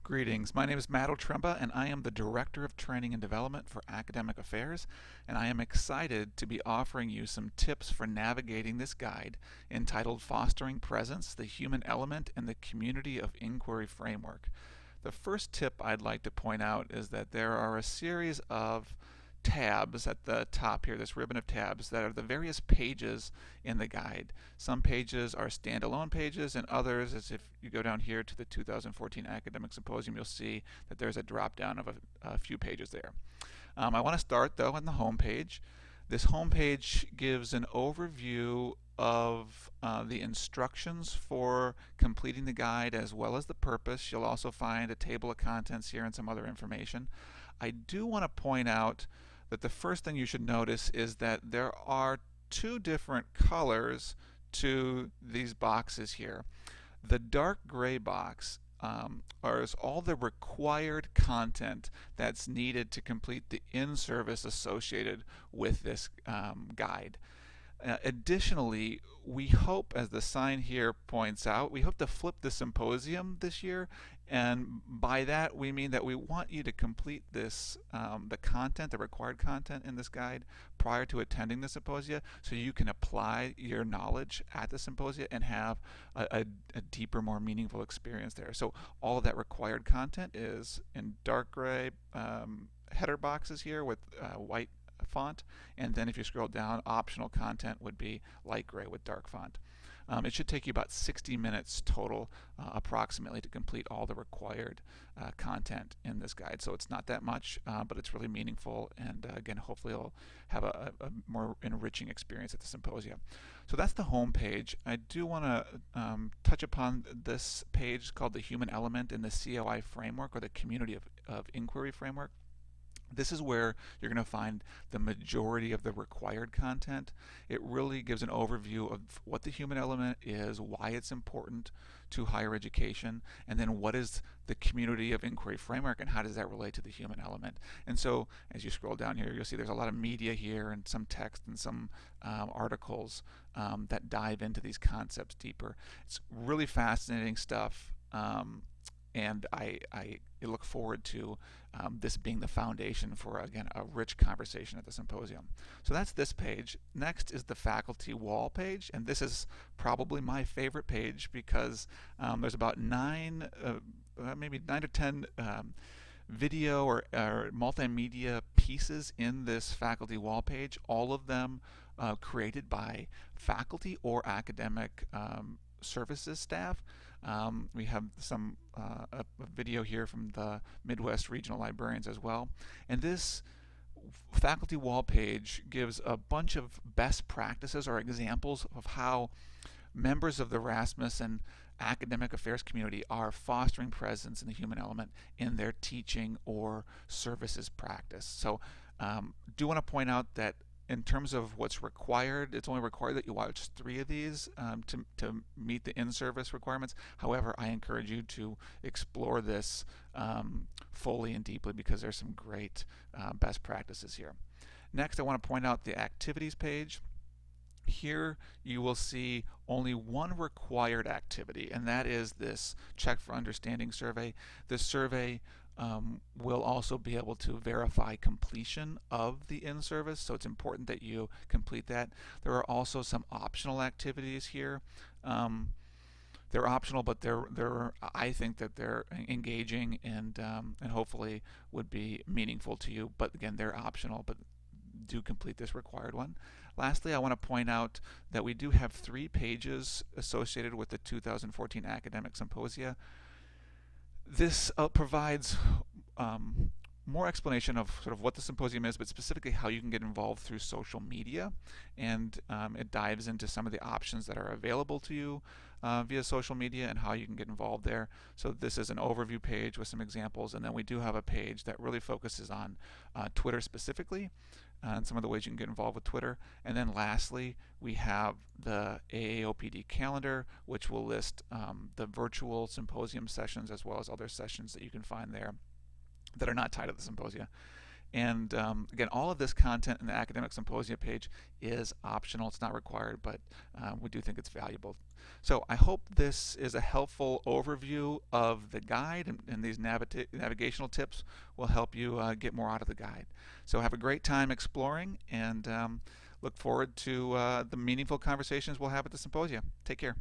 Greetings. My name is Matt Otremba, and I am the Director of Training and Development for Academic Affairs, and I am excited to be offering you some tips for navigating this guide entitled Fostering Presence, the Human Element, and the Community of Inquiry Framework. The first tip I'd like to point out is that there are a series of tabs at the top here, this ribbon of tabs, that are the various pages in the guide. Some pages are standalone pages, and others, as if you go down here to the 2014 Academic Symposium, you'll see that there's a drop down of a few pages there. I want to start though on the home page. This home page gives an overview of the instructions for completing the guide as well as the purpose. You'll also find a table of contents here and some other information. I do want to point out that the first thing you should notice is that there are two different colors to these boxes here. The dark gray box is all the required content that's needed to complete the in-service associated with this guide. Additionally, we hope, as the sign here points out, we hope to flip the symposium this year, and by that we mean that we want you to complete this, the required content in this guide prior to attending the symposia, so you can apply your knowledge at the symposia and have a deeper, more meaningful experience there. So all of that required content is in dark gray header boxes here with white font, and then if you scroll down, optional content would be light gray with dark font. It should take you about 60 minutes total approximately to complete all the required content in this guide. So it's not that much, but it's really meaningful, and again, hopefully you'll have a more enriching experience at the symposium. So that's the home page. I do want to touch upon this page called the Human Element in the COI framework, or the Community of Inquiry framework. This is where you're going to find the majority of the required content. It really gives an overview of what the human element is, why it's important to higher education, and then what is the community of inquiry framework and how does that relate to the human element. And so as you scroll down here, you'll see there's a lot of media here and some text and some articles that dive into these concepts deeper. It's really fascinating stuff. And I look forward to this being the foundation for, again, a rich conversation at the symposium. So that's this page. Next is the faculty wall page, and this is probably my favorite page because there's about maybe 9 to 10 video or multimedia pieces in this faculty wall page, all of them created by faculty or academic services staff. We have some a video here from the Midwest Regional Librarians as well. And this faculty wall page gives a bunch of best practices or examples of how members of the Rasmussen academic affairs community are fostering presence in the human element in their teaching or services practice. So do want to point out that in terms of what's required, it's only required that you watch 3 of these to meet the in-service requirements. However, I encourage you to explore this fully and deeply because there's some great best practices here. Next, I want to point out the activities page. Here you will see only one required activity, and that is this Check for Understanding survey. This survey will also be able to verify completion of the in-service, so it's important that you complete that. There are also some optional activities here. They're optional, but I think that they're engaging and hopefully would be meaningful to you. But again, they're optional, but do complete this required one. Lastly, I want to point out that we do have 3 pages associated with the 2014 Academic Symposia. This provides more explanation of sort of what the symposium is, but specifically how you can get involved through social media, and it dives into some of the options that are available to you via social media and how you can get involved there. So this is an overview page with some examples, and then we do have a page that really focuses on Twitter specifically and some of the ways you can get involved with Twitter. And then lastly, we have the AAOPD calendar, which will list the virtual symposium sessions as well as other sessions that you can find there that are not tied to the symposia. And again, all of this content in the Academic Symposia page is optional. It's not required, but we do think it's valuable. So I hope this is a helpful overview of the guide, and these navigational tips will help you get more out of the guide. So have a great time exploring, and look forward to the meaningful conversations we'll have at the symposia. Take care.